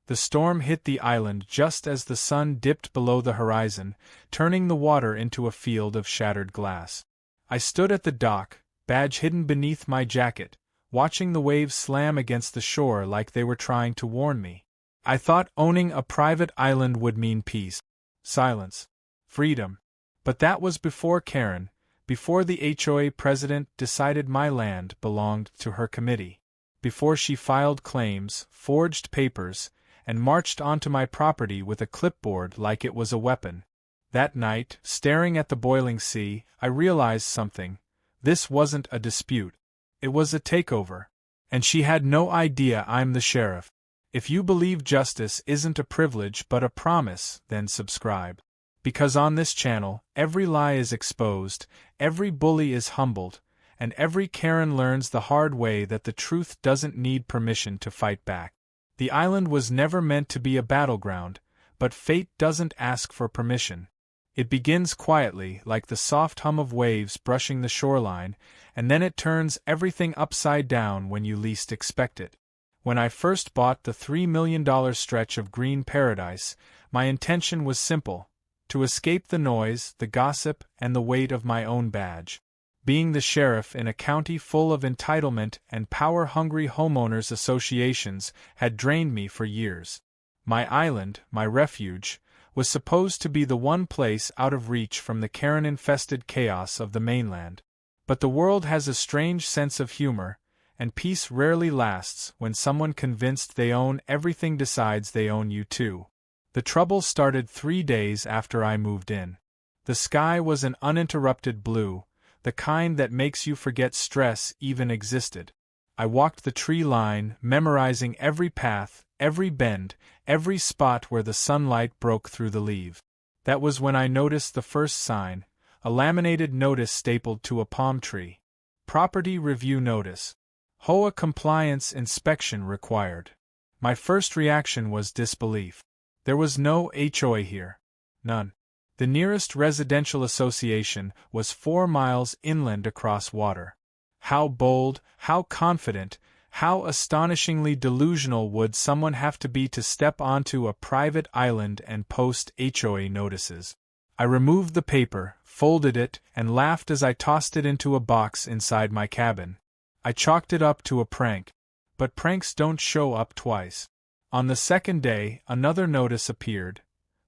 The storm hit the island just as the sun dipped below the horizon, turning the water into a field of shattered glass. I stood at the dock, badge hidden beneath my jacket, watching the waves slam against the shore like they were trying to warn me. I thought owning a private island would mean peace, silence, freedom. But that was before Karen, before the HOA president decided my land belonged to her committee, before she filed claims, forged papers, and marched onto my property with a clipboard like it was a weapon. That night, staring at the boiling sea, I realized something. This wasn't a dispute. It was a takeover. And she had no idea I'm the sheriff. If you believe justice isn't a privilege but a promise, then subscribe. Because on this channel, every lie is exposed, every bully is humbled, and every Karen learns the hard way that the truth doesn't need permission to fight back. The island was never meant to be a battleground, but fate doesn't ask for permission. It begins quietly, like the soft hum of waves brushing the shoreline, and then it turns everything upside down when you least expect it. When I first bought the $3 million stretch of green paradise, my intention was simple: to escape the noise, the gossip, and the weight of my own badge. Being the sheriff in a county full of entitlement and power-hungry homeowners associations had drained me for years. My island, my refuge, was supposed to be the one place out of reach from the Karen-infested chaos of the mainland. But the world has a strange sense of humor, and peace rarely lasts when someone convinced they own everything decides they own you too. The trouble started 3 days after I moved in. The sky was an uninterrupted blue, the kind that makes you forget stress even existed. I walked the tree line, memorizing every path, every bend, every spot where the sunlight broke through the leaves. That was when I noticed the first sign, a laminated notice stapled to a palm tree. Property Review Notice. HOA Compliance Inspection Required. My first reaction was disbelief. There was no HOA here. None. The nearest residential association was 4 miles inland across water. How bold, how confident, how astonishingly delusional would someone have to be to step onto a private island and post HOA notices? I removed the paper, folded it, and laughed as I tossed it into a box inside my cabin. I chalked it up to a prank. But pranks don't show up twice. On the second day, another notice appeared.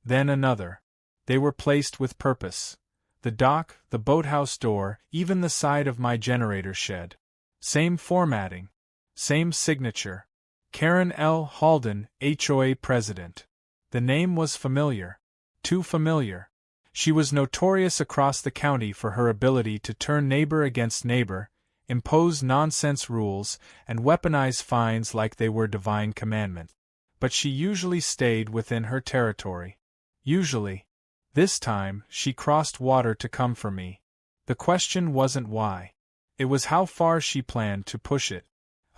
Then another. They were placed with purpose. The dock, the boathouse door, even the side of my generator shed. Same formatting. Same signature. Karen L. Halden, HOA President. The name was familiar. Too familiar. She was notorious across the county for her ability to turn neighbor against neighbor, impose nonsense rules, and weaponize fines like they were divine commandment. But she usually stayed within her territory. Usually. This time, she crossed water to come for me. The question wasn't why. It was how far she planned to push it.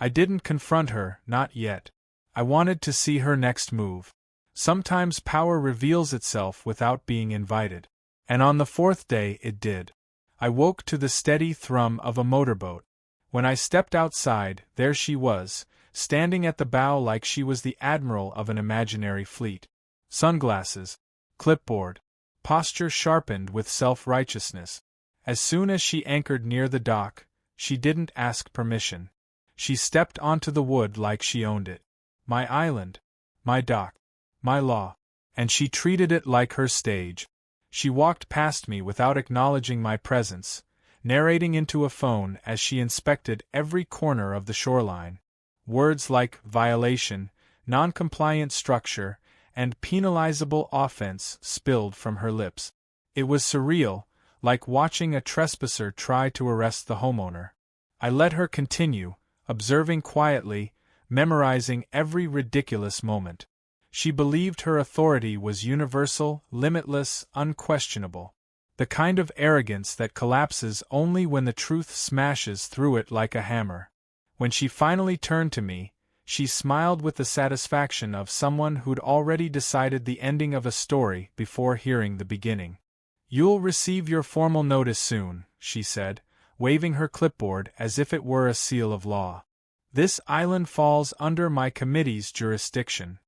I didn't confront her, not yet. I wanted to see her next move. Sometimes power reveals itself without being invited. And on the 4th day it did. I woke to the steady thrum of a motorboat. When I stepped outside, there she was, standing at the bow like she was the admiral of an imaginary fleet. Sunglasses. Clipboard. Posture sharpened with self-righteousness. As soon as she anchored near the dock, she didn't ask permission. She stepped onto the wood like she owned it. My island. My dock. My law. And she treated it like her stage. She walked past me without acknowledging my presence, narrating into a phone as she inspected every corner of the shoreline. Words like violation, non-compliant structure, and penalizable offense spilled from her lips. It was surreal, like watching a trespasser try to arrest the homeowner. I let her continue, observing quietly, memorizing every ridiculous moment. She believed her authority was universal, limitless, unquestionable. The kind of arrogance that collapses only when the truth smashes through it like a hammer. When she finally turned to me, she smiled with the satisfaction of someone who'd already decided the ending of a story before hearing the beginning. "You'll receive your formal notice soon," she said, waving her clipboard as if it were a seal of law. "This island falls under my committee's jurisdiction.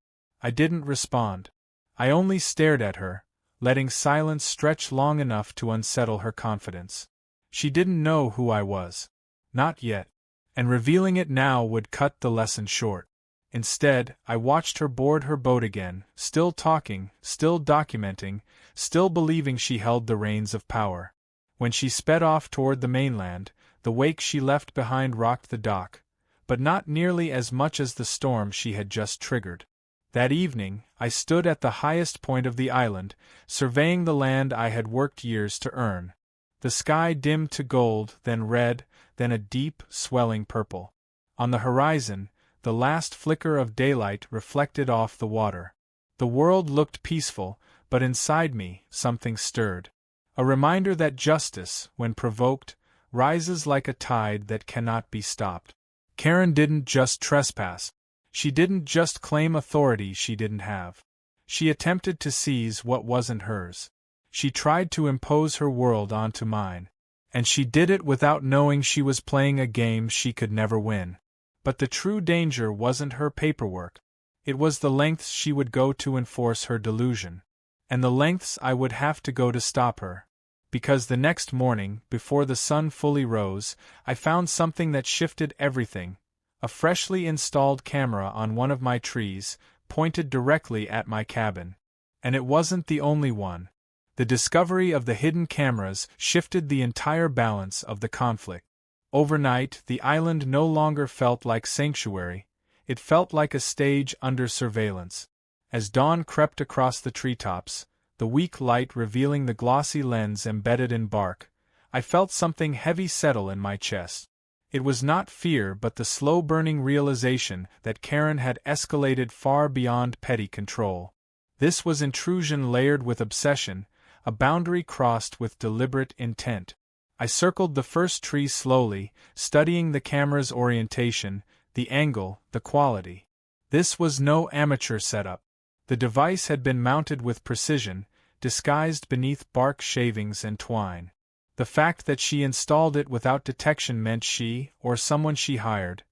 I didn't respond. I only stared at her, letting silence stretch long enough to unsettle her confidence. She didn't know who I was. Not yet. And revealing it now would cut the lesson short. Instead, I watched her board her boat again, still talking, still documenting, still believing she held the reins of power. When she sped off toward the mainland, the wake she left behind rocked the dock, but not nearly as much as the storm she had just triggered. That evening, I stood at the highest point of the island, surveying the land I had worked years to earn. The sky dimmed to gold, then red, then a deep, swelling purple. On the horizon, the last flicker of daylight reflected off the water. The world looked peaceful, but inside me, something stirred. A reminder that justice, when provoked, rises like a tide that cannot be stopped. Karen didn't just trespass. She didn't just claim authority she didn't have. She attempted to seize what wasn't hers. She tried to impose her world onto mine. And she did it without knowing she was playing a game she could never win. But the true danger wasn't her paperwork. It was the lengths she would go to enforce her delusion. And the lengths I would have to go to stop her. Because the next morning, before the sun fully rose, I found something that shifted everything. A freshly installed camera on one of my trees, pointed directly at my cabin. And it wasn't the only one. The discovery of the hidden cameras shifted the entire balance of the conflict. Overnight, the island no longer felt like sanctuary, it felt like a stage under surveillance. As dawn crept across the treetops, the weak light revealing the glossy lens embedded in bark, I felt something heavy settle in my chest. It was not fear but the slow-burning realization that Karen had escalated far beyond petty control. This was intrusion layered with obsession, a boundary crossed with deliberate intent. I circled the first tree slowly, studying the camera's orientation, the angle, the quality. This was no amateur setup. The device had been mounted with precision, disguised beneath bark shavings and twine. The fact that she installed it without detection meant she, or someone she hired,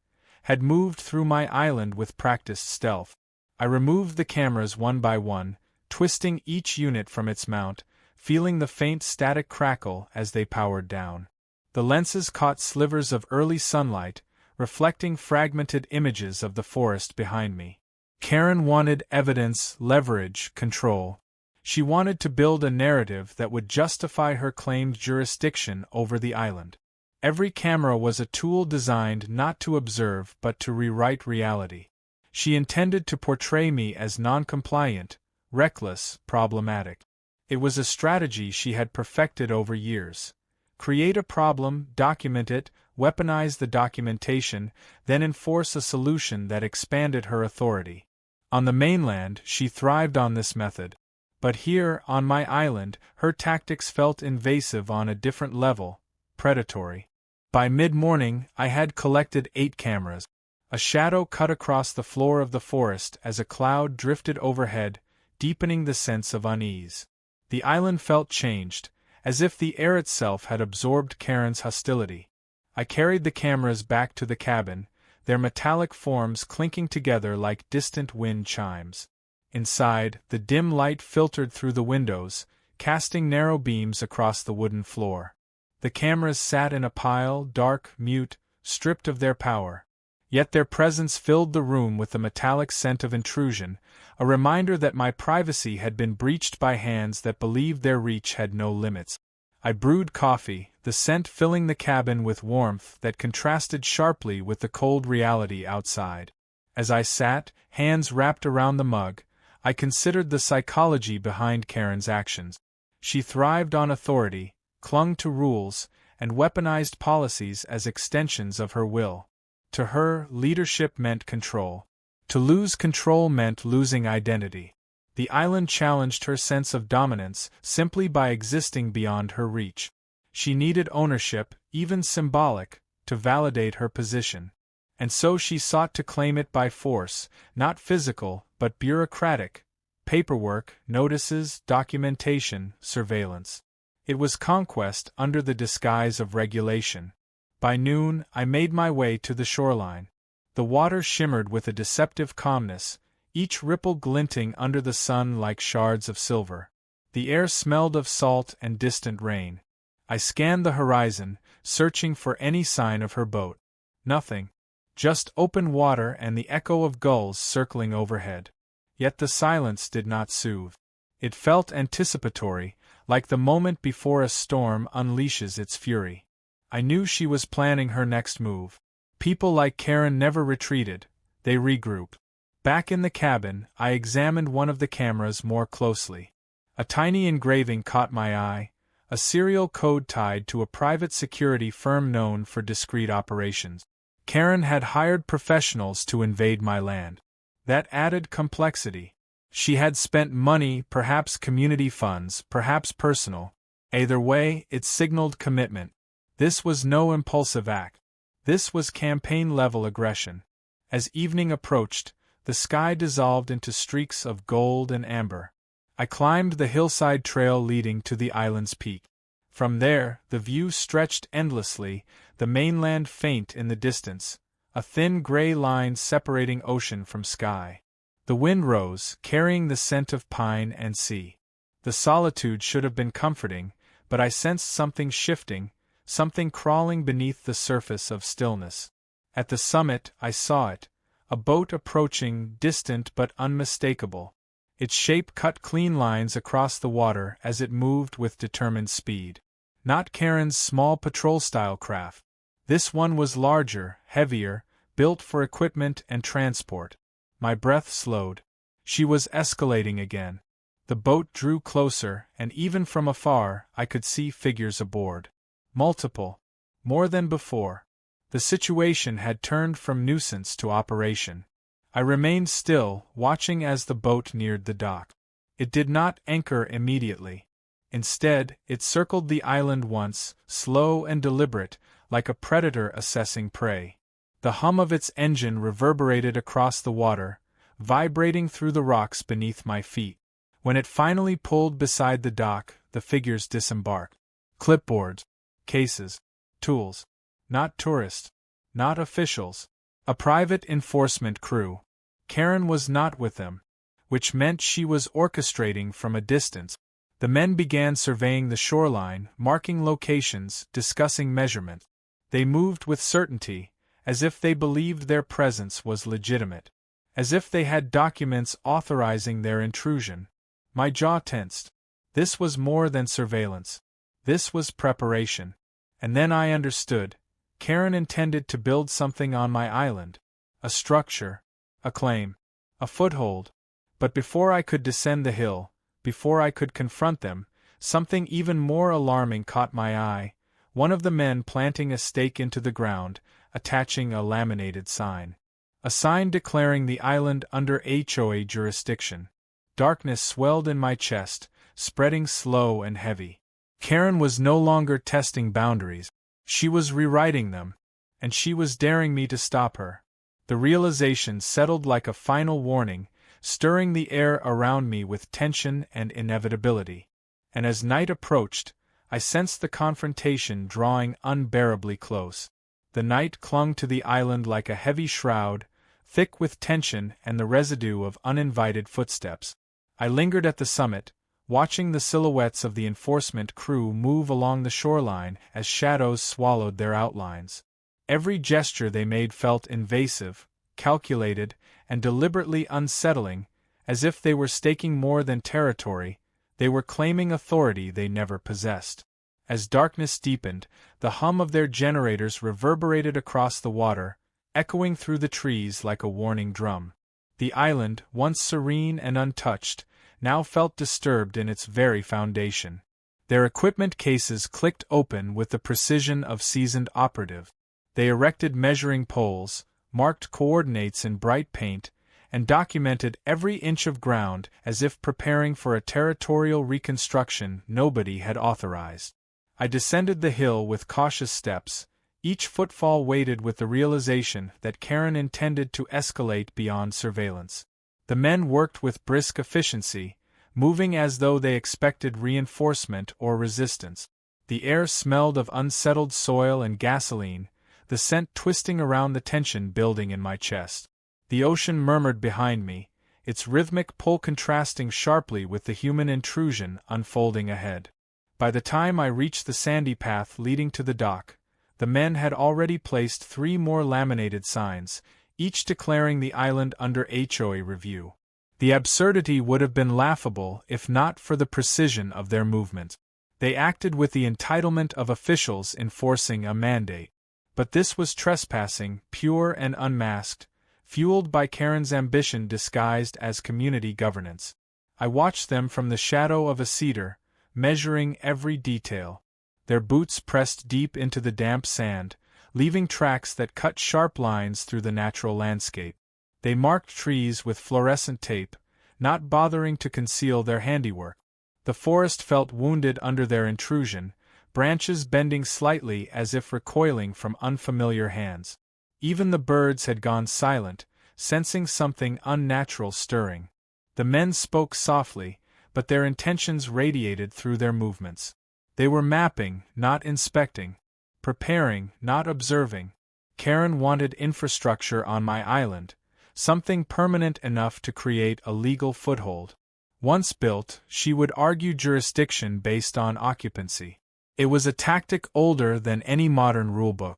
had moved through my island with practiced stealth. I removed the cameras one by one, twisting each unit from its mount, feeling the faint static crackle as they powered down. The lenses caught slivers of early sunlight, reflecting fragmented images of the forest behind me. Karen wanted evidence, leverage, control. She wanted to build a narrative that would justify her claimed jurisdiction over the island. Every camera was a tool designed not to observe but to rewrite reality. She intended to portray me as non-compliant, reckless, problematic. It was a strategy she had perfected over years. Create a problem, document it, weaponize the documentation, then enforce a solution that expanded her authority. On the mainland, she thrived on this method. But here, on my island, her tactics felt invasive on a different level, predatory. By mid-morning, I had collected 8 cameras. A shadow cut across the floor of the forest as a cloud drifted overhead, deepening the sense of unease. The island felt changed, as if the air itself had absorbed Karen's hostility. I carried the cameras back to the cabin, their metallic forms clinking together like distant wind chimes. Inside, the dim light filtered through the windows, casting narrow beams across the wooden floor. The cameras sat in a pile, dark, mute, stripped of their power. Yet their presence filled the room with the metallic scent of intrusion, a reminder that my privacy had been breached by hands that believed their reach had no limits. I brewed coffee, the scent filling the cabin with warmth that contrasted sharply with the cold reality outside. As I sat, hands wrapped around the mug, I considered the psychology behind Karen's actions. She thrived on authority, clung to rules, and weaponized policies as extensions of her will. To her, leadership meant control. To lose control meant losing identity. The island challenged her sense of dominance simply by existing beyond her reach. She needed ownership, even symbolic, to validate her position. And so she sought to claim it by force, not physical, but bureaucratic. Paperwork, notices, documentation, surveillance. It was conquest under the disguise of regulation. By noon, I made my way to the shoreline. The water shimmered with a deceptive calmness, each ripple glinting under the sun like shards of silver. The air smelled of salt and distant rain. I scanned the horizon, searching for any sign of her boat. Nothing. Just open water and the echo of gulls circling overhead. Yet the silence did not soothe. It felt anticipatory, like the moment before a storm unleashes its fury. I knew she was planning her next move. People like Karen never retreated, they regrouped. Back in the cabin, I examined one of the cameras more closely. A tiny engraving caught my eye, a serial code tied to a private security firm known for discreet operations. Karen had hired professionals to invade my land. That added complexity. She had spent money, perhaps community funds, perhaps personal. Either way, it signaled commitment. This was no impulsive act. This was campaign-level aggression. As evening approached, the sky dissolved into streaks of gold and amber. I climbed the hillside trail leading to the island's peak. From there, the view stretched endlessly, the mainland faint in the distance, a thin gray line separating ocean from sky. The wind rose, carrying the scent of pine and sea. The solitude should have been comforting, but I sensed something shifting, something crawling beneath the surface of stillness. At the summit, I saw it, a boat approaching, distant but unmistakable. Its shape cut clean lines across the water as it moved with determined speed. Not Karen's small patrol-style craft. This one was larger, heavier, built for equipment and transport. My breath slowed. She was escalating again. The boat drew closer, and even from afar, I could see figures aboard. Multiple. More than before. The situation had turned from nuisance to operation. I remained still, watching as the boat neared the dock. It did not anchor immediately. Instead, it circled the island once, slow and deliberate, like a predator assessing prey. The hum of its engine reverberated across the water, vibrating through the rocks beneath my feet. When it finally pulled beside the dock, the figures disembarked. Clipboards, cases, tools. Not tourists. Not officials. A private enforcement crew. Karen was not with them, which meant she was orchestrating from a distance. The men began surveying the shoreline, marking locations, discussing measurements. They moved with certainty, as if they believed their presence was legitimate, as if they had documents authorizing their intrusion. My jaw tensed. This was more than surveillance. This was preparation. And then I understood. Karen intended to build something on my island. A structure. A claim. A foothold. But before I could descend the hill, before I could confront them, something even more alarming caught my eye, one of the men planting a stake into the ground, attaching a laminated sign. A sign declaring the island under HOA jurisdiction. Darkness swelled in my chest, spreading slow and heavy. Karen was no longer testing boundaries. She was rewriting them, and she was daring me to stop her. The realization settled like a final warning, stirring the air around me with tension and inevitability. And as night approached, I sensed the confrontation drawing unbearably close. The night clung to the island like a heavy shroud, thick with tension and the residue of uninvited footsteps. I lingered at the summit, watching the silhouettes of the enforcement crew move along the shoreline as shadows swallowed their outlines. Every gesture they made felt invasive, calculated, and deliberately unsettling, as if they were staking more than territory, they were claiming authority they never possessed. As darkness deepened, the hum of their generators reverberated across the water, echoing through the trees like a warning drum. The island, once serene and untouched, now felt disturbed in its very foundation. Their equipment cases clicked open with the precision of seasoned operatives. They erected measuring poles, marked coordinates in bright paint, and documented every inch of ground as if preparing for a territorial reconstruction nobody had authorized. I descended the hill with cautious steps, each footfall weighted with the realization that Karen intended to escalate beyond surveillance. The men worked with brisk efficiency, moving as though they expected reinforcement or resistance. The air smelled of unsettled soil and gasoline, the scent twisting around the tension building in my chest. The ocean murmured behind me, its rhythmic pull contrasting sharply with the human intrusion unfolding ahead. By the time I reached the sandy path leading to the dock, the men had already placed 3 more laminated signs, each declaring the island under HOA review. The absurdity would have been laughable if not for the precision of their movement. They acted with the entitlement of officials enforcing a mandate. But this was trespassing, pure and unmasked, fueled by Karen's ambition disguised as community governance. I watched them from the shadow of a cedar, measuring every detail. Their boots pressed deep into the damp sand, leaving tracks that cut sharp lines through the natural landscape. They marked trees with fluorescent tape, not bothering to conceal their handiwork. The forest felt wounded under their intrusion, branches bending slightly as if recoiling from unfamiliar hands. Even the birds had gone silent, sensing something unnatural stirring. The men spoke softly, but their intentions radiated through their movements. They were mapping, not inspecting. Preparing, not observing. Karen wanted infrastructure on my island, something permanent enough to create a legal foothold. Once built, she would argue jurisdiction based on occupancy. It was a tactic older than any modern rulebook.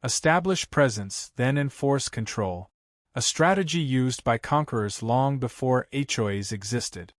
Establish presence, then enforce control. A strategy used by conquerors long before HOAs existed.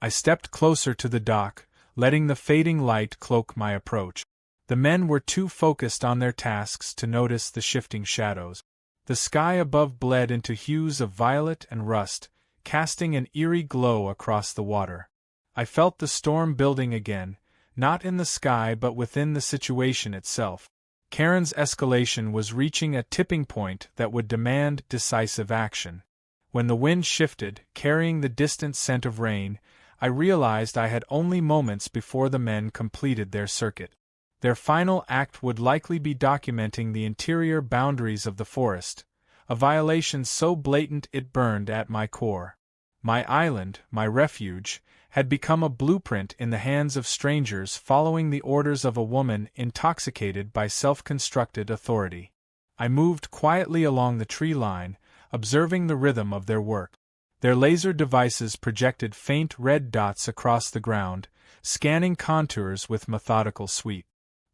I stepped closer to the dock, letting the fading light cloak my approach. The men were too focused on their tasks to notice the shifting shadows. The sky above bled into hues of violet and rust, casting an eerie glow across the water. I felt the storm building again, not in the sky but within the situation itself. Karen's escalation was reaching a tipping point that would demand decisive action. When the wind shifted, carrying the distant scent of rain, I realized I had only moments before the men completed their circuit. Their final act would likely be documenting the interior boundaries of the forest, a violation so blatant it burned at my core. My island, my refuge, had become a blueprint in the hands of strangers following the orders of a woman intoxicated by self-constructed authority. I moved quietly along the tree line, observing the rhythm of their work. Their laser devices projected faint red dots across the ground, scanning contours with methodical sweep.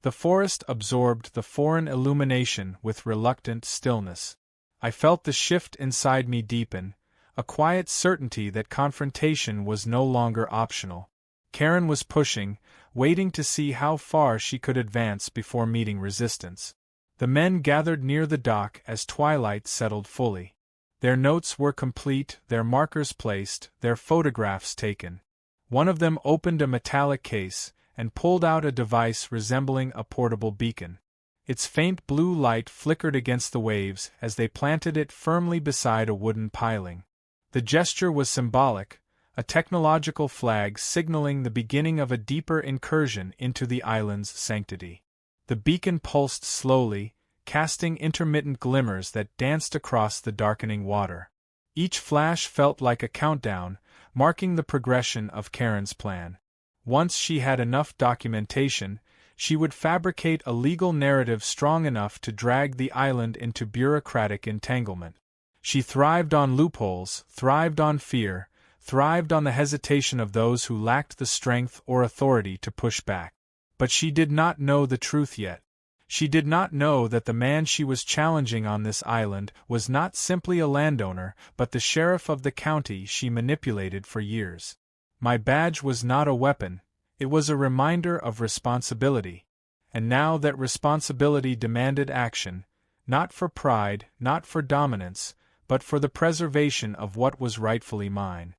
The forest absorbed the foreign illumination with reluctant stillness. I felt the shift inside me deepen, a quiet certainty that confrontation was no longer optional. Karen was pushing, waiting to see how far she could advance before meeting resistance. The men gathered near the dock as twilight settled fully. Their notes were complete, their markers placed, their photographs taken. One of them opened a metallic case and pulled out a device resembling a portable beacon. Its faint blue light flickered against the waves as they planted it firmly beside a wooden piling. The gesture was symbolic, a technological flag signaling the beginning of a deeper incursion into the island's sanctity. The beacon pulsed slowly, casting intermittent glimmers that danced across the darkening water. Each flash felt like a countdown, marking the progression of Karen's plan. Once she had enough documentation, she would fabricate a legal narrative strong enough to drag the island into bureaucratic entanglement. She thrived on loopholes, thrived on fear, thrived on the hesitation of those who lacked the strength or authority to push back. But she did not know the truth yet. She did not know that the man she was challenging on this island was not simply a landowner but the sheriff of the county she manipulated for years. My badge was not a weapon, it was a reminder of responsibility. And now that responsibility demanded action, not for pride, not for dominance, but for the preservation of what was rightfully mine.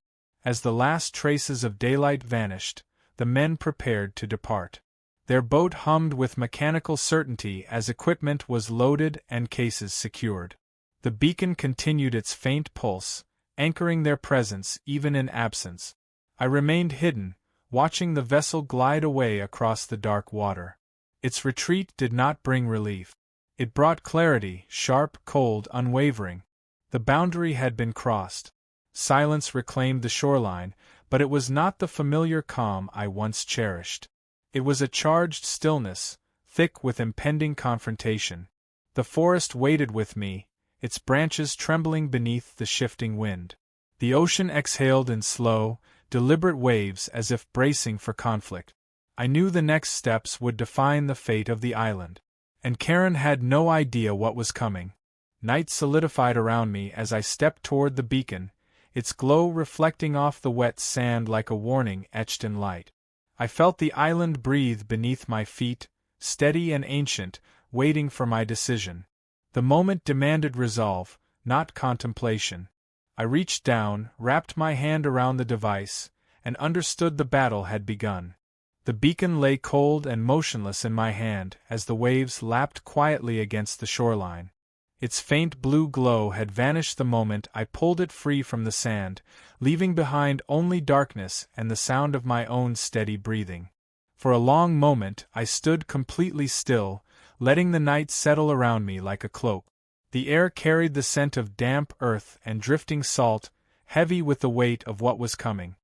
As the last traces of daylight vanished, the men prepared to depart. Their boat hummed with mechanical certainty as equipment was loaded and cases secured. The beacon continued its faint pulse, anchoring their presence even in absence. I remained hidden, watching the vessel glide away across the dark water. Its retreat did not bring relief. It brought clarity, sharp, cold, unwavering. The boundary had been crossed. Silence reclaimed the shoreline, but it was not the familiar calm I once cherished. It was a charged stillness, thick with impending confrontation. The forest waited with me, its branches trembling beneath the shifting wind. The ocean exhaled in slow, deliberate waves as if bracing for conflict. I knew the next steps would define the fate of the island. And Karen had no idea what was coming. Night solidified around me as I stepped toward the beacon, its glow reflecting off the wet sand like a warning etched in light. I felt the island breathe beneath my feet, steady and ancient, waiting for my decision. The moment demanded resolve, not contemplation. I reached down, wrapped my hand around the device, and understood the battle had begun. The beacon lay cold and motionless in my hand as the waves lapped quietly against the shoreline. Its faint blue glow had vanished the moment I pulled it free from the sand, leaving behind only darkness and the sound of my own steady breathing. For a long moment I stood completely still, letting the night settle around me like a cloak. The air carried the scent of damp earth and drifting salt, heavy with the weight of what was coming.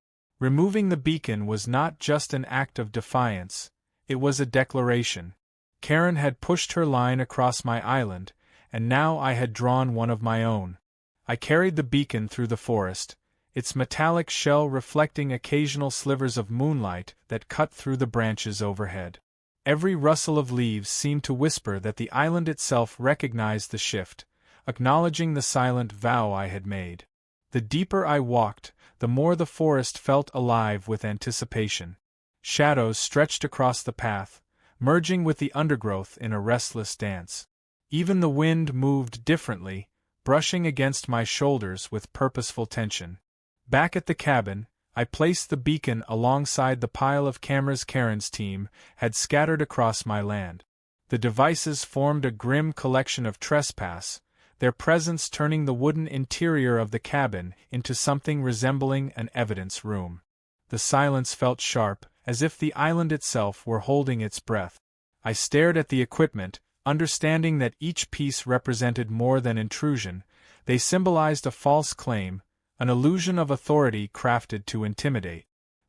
Removing the beacon was not just an act of defiance, it was a declaration. Karen had pushed her line across my island, and now I had drawn one of my own. I carried the beacon through the forest, its metallic shell reflecting occasional slivers of moonlight that cut through the branches overhead. Every rustle of leaves seemed to whisper that the island itself recognized the shift, acknowledging the silent vow I had made. The deeper I walked, the more the forest felt alive with anticipation. Shadows stretched across the path, merging with the undergrowth in a restless dance. Even the wind moved differently, brushing against my shoulders with purposeful tension. Back at the cabin, I placed the beacon alongside the pile of cameras Karen's team had scattered across my land. The devices formed a grim collection of trespass, their presence turning the wooden interior of the cabin into something resembling an evidence room. The silence felt sharp, as if the island itself were holding its breath. I stared at the equipment, understanding that each piece represented more than intrusion. They symbolized a false claim, an illusion of authority crafted to intimidate.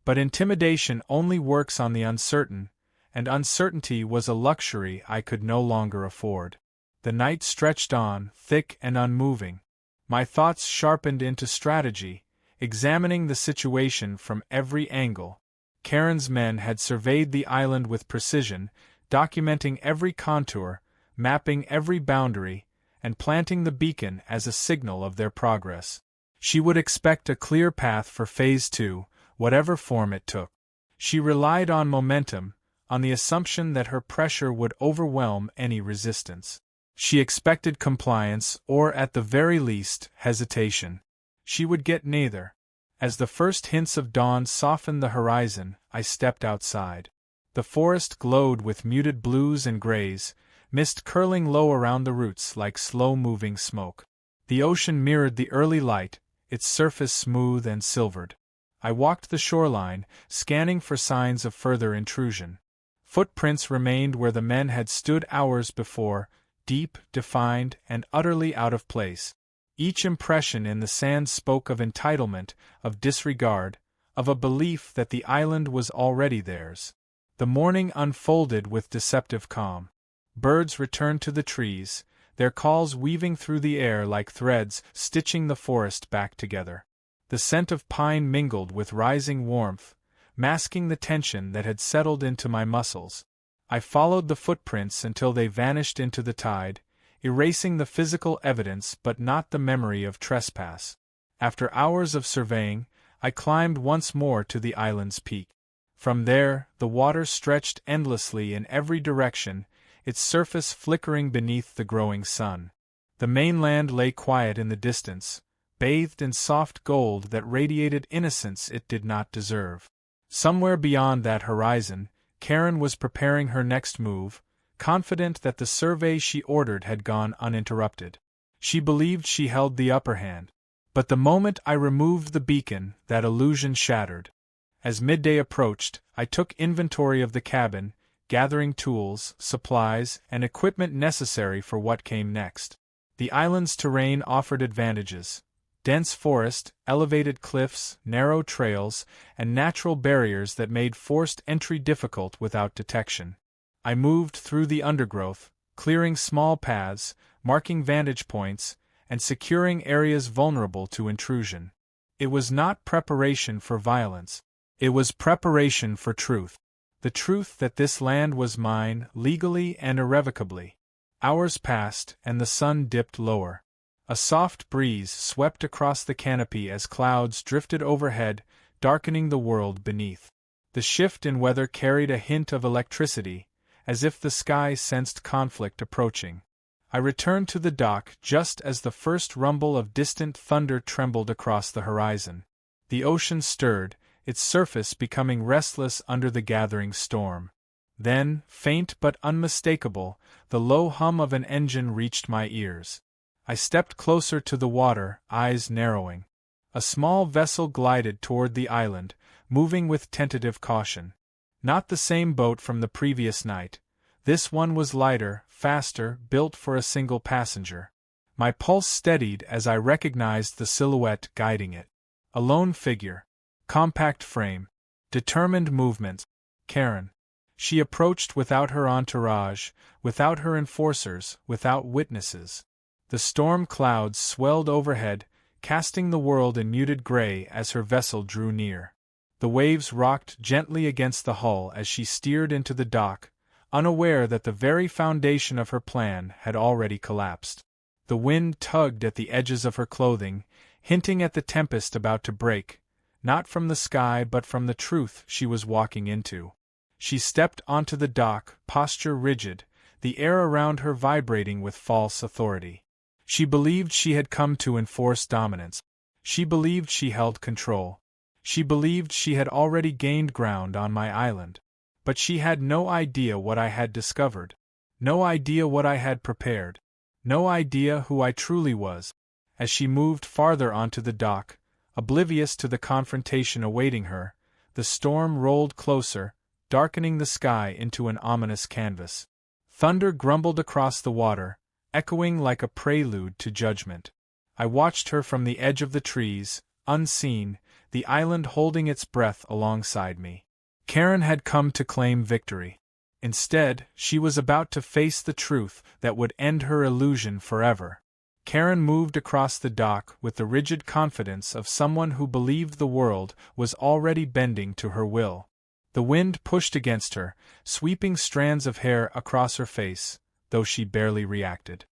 But intimidation only works on the uncertain, and uncertainty was a luxury I could no longer afford. The night stretched on, thick and unmoving. My thoughts sharpened into strategy, examining the situation from every angle. Karen's men had surveyed the island with precision, documenting every contour, mapping every boundary, and planting the beacon as a signal of their progress. She would expect a clear path for Phase 2, whatever form it took. She relied on momentum, on the assumption that her pressure would overwhelm any resistance. She expected compliance, or at the very least, hesitation. She would get neither. As the first hints of dawn softened the horizon, I stepped outside. The forest glowed with muted blues and grays, mist curling low around the roots like slow-moving smoke. The ocean mirrored the early light, its surface smooth and silvered. I walked the shoreline, scanning for signs of further intrusion. Footprints remained where the men had stood hours before, deep, defined, and utterly out of place. Each impression in the sand spoke of entitlement, of disregard, of a belief that the island was already theirs. The morning unfolded with deceptive calm. Birds returned to the trees, their calls weaving through the air like threads stitching the forest back together. The scent of pine mingled with rising warmth, masking the tension that had settled into my muscles. I followed the footprints until they vanished into the tide, erasing the physical evidence but not the memory of trespass. After hours of surveying, I climbed once more to the island's peak. From there, the water stretched endlessly in every direction, its surface flickering beneath the growing sun. The mainland lay quiet in the distance, bathed in soft gold that radiated innocence it did not deserve. Somewhere beyond that horizon, Karen was preparing her next move, confident that the survey she ordered had gone uninterrupted. She believed she held the upper hand. But the moment I removed the beacon, that illusion shattered. As midday approached, I took inventory of the cabin, gathering tools, supplies, and equipment necessary for what came next. The island's terrain offered advantages: dense forest, elevated cliffs, narrow trails, and natural barriers that made forced entry difficult without detection. I moved through the undergrowth, clearing small paths, marking vantage points, and securing areas vulnerable to intrusion. It was not preparation for violence. It was preparation for truth. The truth that this land was mine, legally and irrevocably. Hours passed, and the sun dipped lower. A soft breeze swept across the canopy as clouds drifted overhead, darkening the world beneath. The shift in weather carried a hint of electricity, as if the sky sensed conflict approaching. I returned to the dock just as the first rumble of distant thunder trembled across the horizon. The ocean stirred, its surface becoming restless under the gathering storm. Then, faint but unmistakable, the low hum of an engine reached my ears. I stepped closer to the water, eyes narrowing. A small vessel glided toward the island, moving with tentative caution. Not the same boat from the previous night. This one was lighter, faster, built for a single passenger. My pulse steadied as I recognized the silhouette guiding it. A lone figure. Compact frame. Determined movements. Karen. She approached without her entourage, without her enforcers, without witnesses. The storm clouds swelled overhead, casting the world in muted gray as her vessel drew near. The waves rocked gently against the hull as she steered into the dock, unaware that the very foundation of her plan had already collapsed. The wind tugged at the edges of her clothing, hinting at the tempest about to break, not from the sky but from the truth she was walking into. She stepped onto the dock, posture rigid, the air around her vibrating with false authority. She believed she had come to enforce dominance. She believed she held control. She believed she had already gained ground on my island. But she had no idea what I had discovered. No idea what I had prepared. No idea who I truly was. As she moved farther onto the dock, oblivious to the confrontation awaiting her, the storm rolled closer, darkening the sky into an ominous canvas. Thunder grumbled across the water, echoing like a prelude to judgment. I watched her from the edge of the trees, unseen, the island holding its breath alongside me. Karen had come to claim victory. Instead, she was about to face the truth that would end her illusion forever. Karen moved across the dock with the rigid confidence of someone who believed the world was already bending to her will. The wind pushed against her, sweeping strands of hair across her face, though she barely reacted.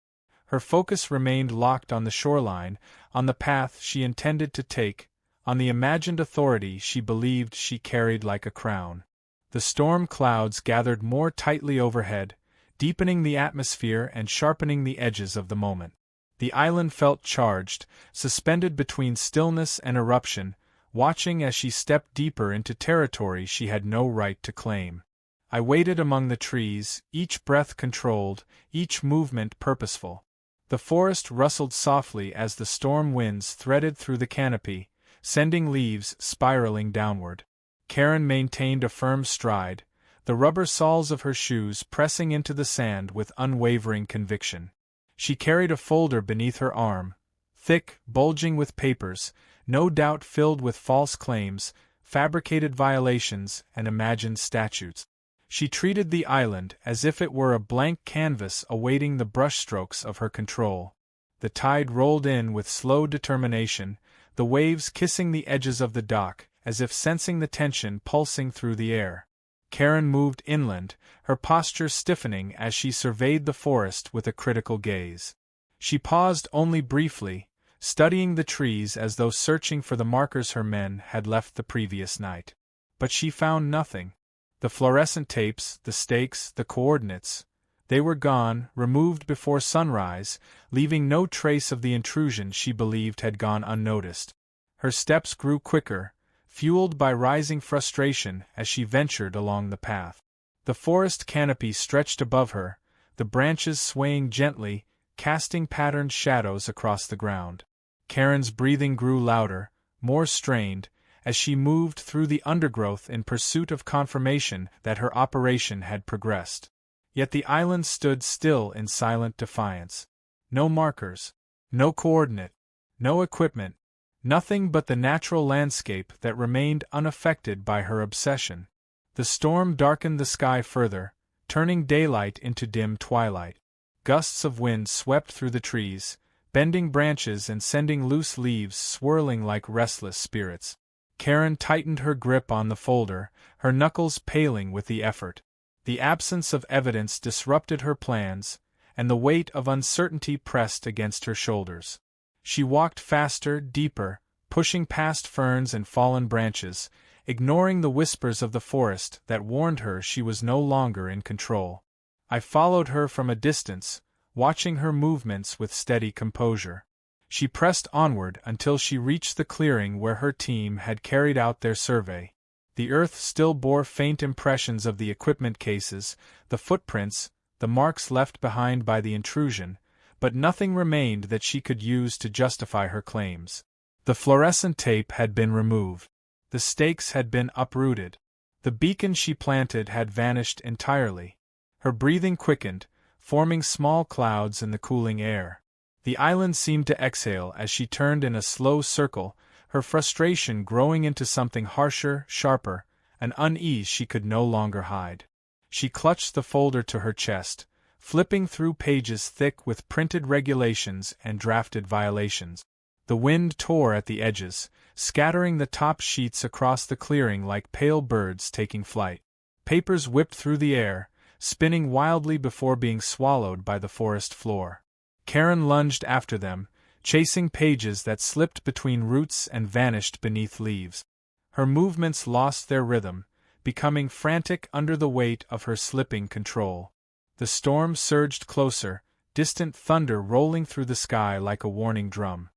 Her focus remained locked on the shoreline, on the path she intended to take, on the imagined authority she believed she carried like a crown. The storm clouds gathered more tightly overhead, deepening the atmosphere and sharpening the edges of the moment. The island felt charged, suspended between stillness and eruption, watching as she stepped deeper into territory she had no right to claim. I waited among the trees, each breath controlled, each movement purposeful. The forest rustled softly as the storm winds threaded through the canopy, sending leaves spiraling downward. Karen maintained a firm stride, the rubber soles of her shoes pressing into the sand with unwavering conviction. She carried a folder beneath her arm, thick, bulging with papers, no doubt filled with false claims, fabricated violations, and imagined statutes. She treated the island as if it were a blank canvas awaiting the brushstrokes of her control. The tide rolled in with slow determination, the waves kissing the edges of the dock, as if sensing the tension pulsing through the air. Karen moved inland, her posture stiffening as she surveyed the forest with a critical gaze. She paused only briefly, studying the trees as though searching for the markers her men had left the previous night. But she found nothing. The fluorescent tapes, the stakes, the coordinates, they were gone, removed before sunrise, leaving no trace of the intrusion she believed had gone unnoticed. Her steps grew quicker, fueled by rising frustration as she ventured along the path. The forest canopy stretched above her, the branches swaying gently, casting patterned shadows across the ground. Karen's breathing grew louder, more strained, as she moved through the undergrowth in pursuit of confirmation that her operation had progressed. Yet the island stood still in silent defiance. No markers, no coordinate, no equipment, nothing but the natural landscape that remained unaffected by her obsession. The storm darkened the sky further, turning daylight into dim twilight. Gusts of wind swept through the trees, bending branches and sending loose leaves swirling like restless spirits. Karen tightened her grip on the folder, her knuckles paling with the effort. The absence of evidence disrupted her plans, and the weight of uncertainty pressed against her shoulders. She walked faster, deeper, pushing past ferns and fallen branches, ignoring the whispers of the forest that warned her she was no longer in control. I followed her from a distance, watching her movements with steady composure. She pressed onward until she reached the clearing where her team had carried out their survey. The earth still bore faint impressions of the equipment cases, the footprints, the marks left behind by the intrusion, but nothing remained that she could use to justify her claims. The fluorescent tape had been removed. The stakes had been uprooted. The beacon she planted had vanished entirely. Her breathing quickened, forming small clouds in the cooling air. The island seemed to exhale as she turned in a slow circle, her frustration growing into something harsher, sharper, an unease she could no longer hide. She clutched the folder to her chest, flipping through pages thick with printed regulations and drafted violations. The wind tore at the edges, scattering the top sheets across the clearing like pale birds taking flight. Papers whipped through the air, spinning wildly before being swallowed by the forest floor. Karen lunged after them, chasing pages that slipped between roots and vanished beneath leaves. Her movements lost their rhythm, becoming frantic under the weight of her slipping control. The storm surged closer, distant thunder rolling through the sky like a warning drum.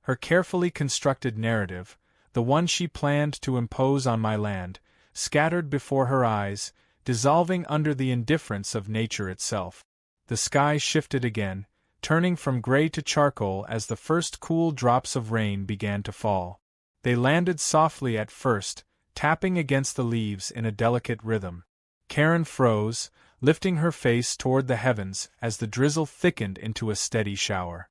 Her carefully constructed narrative, the one she planned to impose on my land, scattered before her eyes, dissolving under the indifference of nature itself. The sky shifted again, turning from gray to charcoal as the first cool drops of rain began to fall. They landed softly at first, tapping against the leaves in a delicate rhythm. Karen froze, lifting her face toward the heavens as the drizzle thickened into a steady shower.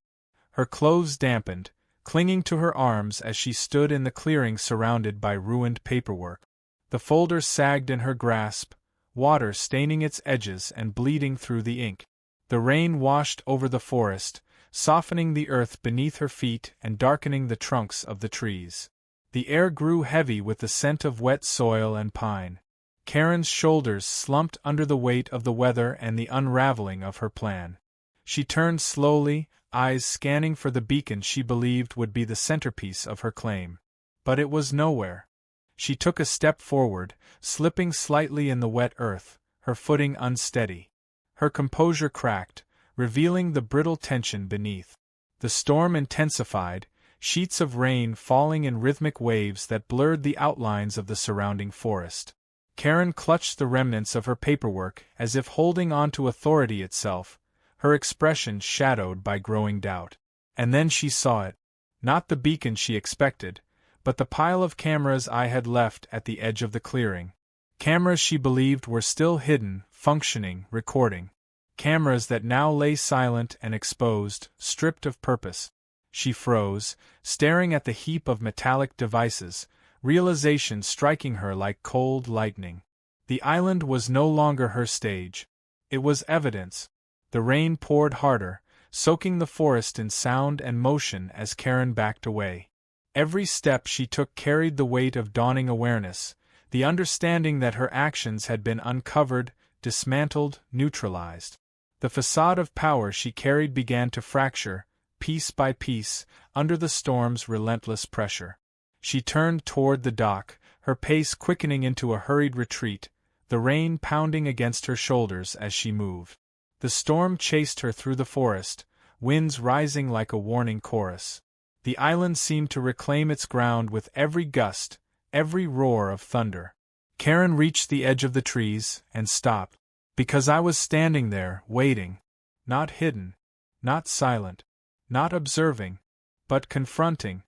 Her clothes dampened, clinging to her arms as she stood in the clearing surrounded by ruined paperwork. The folder sagged in her grasp, water staining its edges and bleeding through the ink. The rain washed over the forest, softening the earth beneath her feet and darkening the trunks of the trees. The air grew heavy with the scent of wet soil and pine. Karen's shoulders slumped under the weight of the weather and the unraveling of her plan. She turned slowly, eyes scanning for the beacon she believed would be the centerpiece of her claim. But it was nowhere. She took a step forward, slipping slightly in the wet earth, her footing unsteady. Her composure cracked, revealing the brittle tension beneath. The storm intensified, sheets of rain falling in rhythmic waves that blurred the outlines of the surrounding forest. Karen clutched the remnants of her paperwork as if holding on to authority itself, her expression shadowed by growing doubt. And then she saw it. Not the beacon she expected, but the pile of cameras I had left at the edge of the clearing. Cameras she believed were still hidden, functioning, recording. Cameras that now lay silent and exposed, stripped of purpose. She froze, staring at the heap of metallic devices, realization striking her like cold lightning. The island was no longer her stage. It was evidence. The rain poured harder, soaking the forest in sound and motion as Karen backed away. Every step she took carried the weight of dawning awareness, the understanding that her actions had been uncovered, dismantled, neutralized. The facade of power she carried began to fracture, piece by piece, under the storm's relentless pressure. She turned toward the dock, her pace quickening into a hurried retreat, the rain pounding against her shoulders as she moved. The storm chased her through the forest, winds rising like a warning chorus. The island seemed to reclaim its ground with every gust, every roar of thunder. Karen reached the edge of the trees and stopped, because I was standing there, waiting. Not hidden, not silent, not observing, but confronting.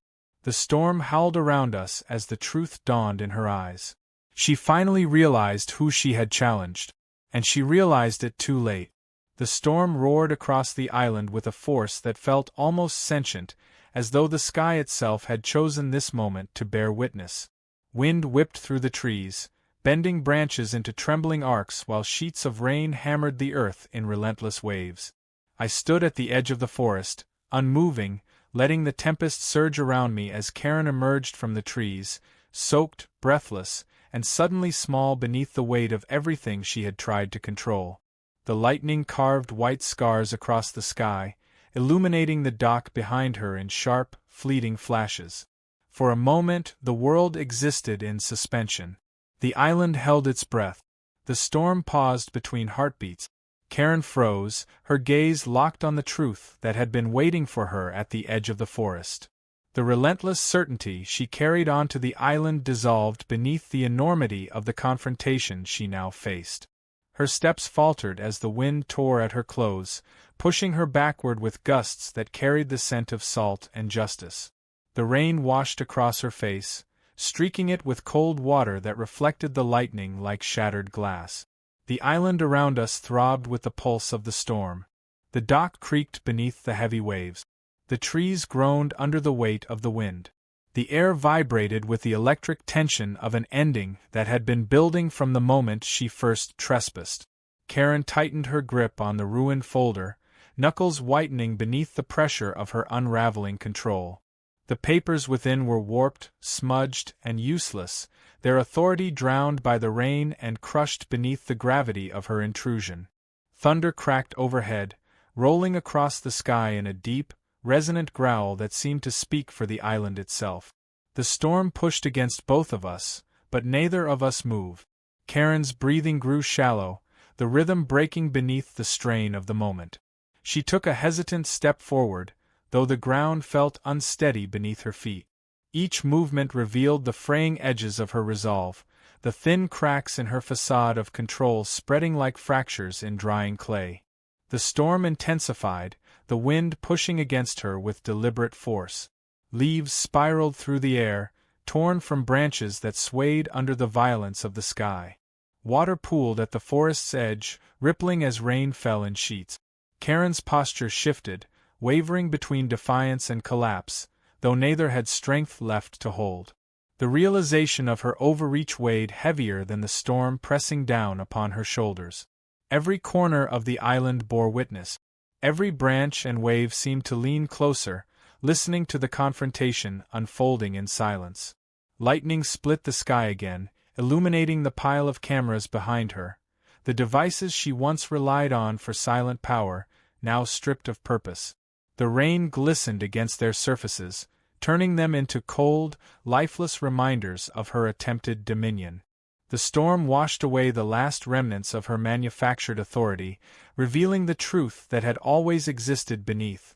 The storm howled around us as the truth dawned in her eyes. She finally realized who she had challenged, and she realized it too late. The storm roared across the island with a force that felt almost sentient, as though the sky itself had chosen this moment to bear witness. Wind whipped through the trees, bending branches into trembling arcs while sheets of rain hammered the earth in relentless waves. I stood at the edge of the forest, unmoving, letting the tempest surge around me as Karen emerged from the trees, soaked, breathless, and suddenly small beneath the weight of everything she had tried to control. The lightning carved white scars across the sky, illuminating the dock behind her in sharp, fleeting flashes. For a moment, the world existed in suspension. The island held its breath. The storm paused between heartbeats. Karen froze, her gaze locked on the truth that had been waiting for her at the edge of the forest. The relentless certainty she carried onto the island dissolved beneath the enormity of the confrontation she now faced. Her steps faltered as the wind tore at her clothes, pushing her backward with gusts that carried the scent of salt and justice. The rain washed across her face, streaking it with cold water that reflected the lightning like shattered glass. The island around us throbbed with the pulse of the storm. The dock creaked beneath the heavy waves. The trees groaned under the weight of the wind. The air vibrated with the electric tension of an ending that had been building from the moment she first trespassed. Karen tightened her grip on the ruined folder, knuckles whitening beneath the pressure of her unraveling control. The papers within were warped, smudged, and useless, their authority drowned by the rain and crushed beneath the gravity of her intrusion. Thunder cracked overhead, rolling across the sky in a deep, resonant growl that seemed to speak for the island itself. The storm pushed against both of us, but neither of us moved. Karen's breathing grew shallow, the rhythm breaking beneath the strain of the moment. She took a hesitant step forward, though the ground felt unsteady beneath her feet. Each movement revealed the fraying edges of her resolve, the thin cracks in her facade of control spreading like fractures in drying clay. The storm intensified, the wind pushing against her with deliberate force. Leaves spiraled through the air, torn from branches that swayed under the violence of the sky. Water pooled at the forest's edge, rippling as rain fell in sheets. Karen's posture shifted, wavering between defiance and collapse, though neither had strength left to hold. The realization of her overreach weighed heavier than the storm pressing down upon her shoulders. Every corner of the island bore witness. Every branch and wave seemed to lean closer, listening to the confrontation unfolding in silence. Lightning split the sky again, illuminating the pile of cameras behind her, the devices she once relied on for silent power, now stripped of purpose. The rain glistened against their surfaces, turning them into cold, lifeless reminders of her attempted dominion. The storm washed away the last remnants of her manufactured authority, revealing the truth that had always existed beneath.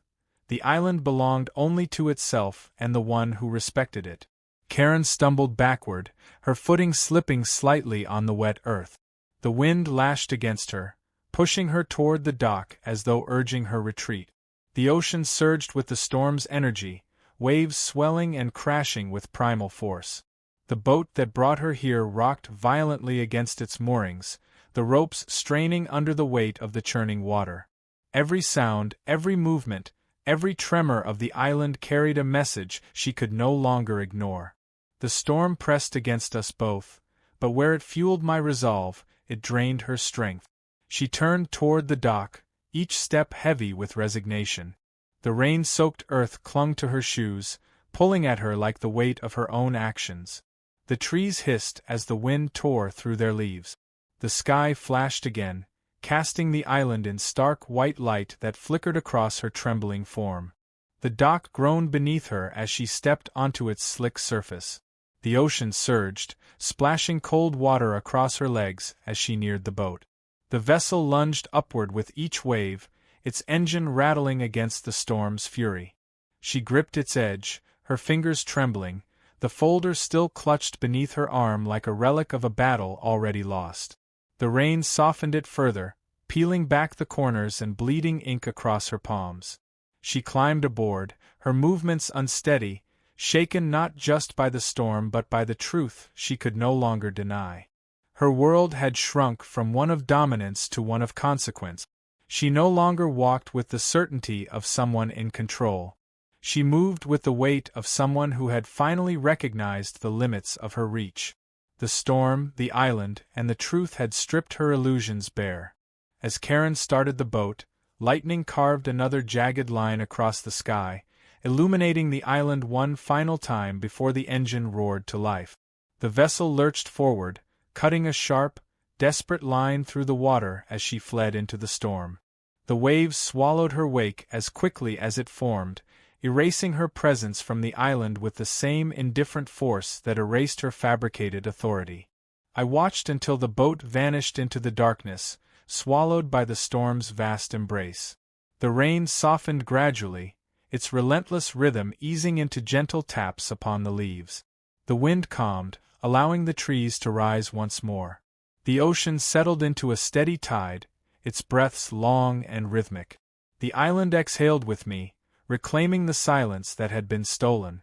The island belonged only to itself and the one who respected it. Karen stumbled backward, her footing slipping slightly on the wet earth. The wind lashed against her, pushing her toward the dock as though urging her retreat. The ocean surged with the storm's energy, waves swelling and crashing with primal force. The boat that brought her here rocked violently against its moorings, the ropes straining under the weight of the churning water. Every sound, every movement, every tremor of the island carried a message she could no longer ignore. The storm pressed against us both, but where it fueled my resolve, it drained her strength. She turned toward the dock, each step heavy with resignation. The rain-soaked earth clung to her shoes, pulling at her like the weight of her own actions. The trees hissed as the wind tore through their leaves. The sky flashed again, casting the island in stark white light that flickered across her trembling form. The dock groaned beneath her as she stepped onto its slick surface. The ocean surged, splashing cold water across her legs as she neared the boat. The vessel lunged upward with each wave, its engine rattling against the storm's fury. She gripped its edge, her fingers trembling, the folder still clutched beneath her arm like a relic of a battle already lost. The rain softened it further, peeling back the corners and bleeding ink across her palms. She climbed aboard, her movements unsteady, shaken not just by the storm but by the truth she could no longer deny. Her world had shrunk from one of dominance to one of consequence. She no longer walked with the certainty of someone in control. She moved with the weight of someone who had finally recognized the limits of her reach. The storm, the island, and the truth had stripped her illusions bare. As Karen started the boat, Lightning carved another jagged line across the sky, illuminating the island one final time before the engine roared to life. The vessel lurched forward, cutting a sharp, desperate line through the water as she fled into the storm. The waves swallowed her wake as quickly as it formed, erasing her presence from the island with the same indifferent force that erased her fabricated authority. I watched until the boat vanished into the darkness, swallowed by the storm's vast embrace. The rain softened gradually, its relentless rhythm easing into gentle taps upon the leaves. The wind calmed, allowing the trees to rise once more. The ocean settled into a steady tide, its breaths long and rhythmic. The island exhaled with me, reclaiming the silence that had been stolen.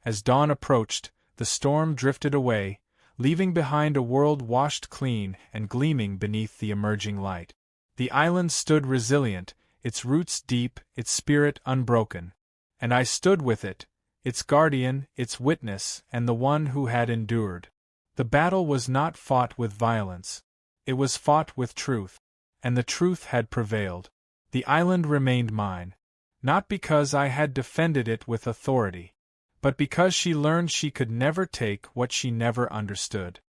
As dawn approached, the storm drifted away, leaving behind a world washed clean and gleaming beneath the emerging light. The island stood resilient, its roots deep, its spirit unbroken. And I stood with it, its guardian, its witness, and the one who had endured. The battle was not fought with violence. It was fought with truth. And the truth had prevailed. The island remained mine. Not because I had defended it with authority, but because she learned she could never take what she never understood.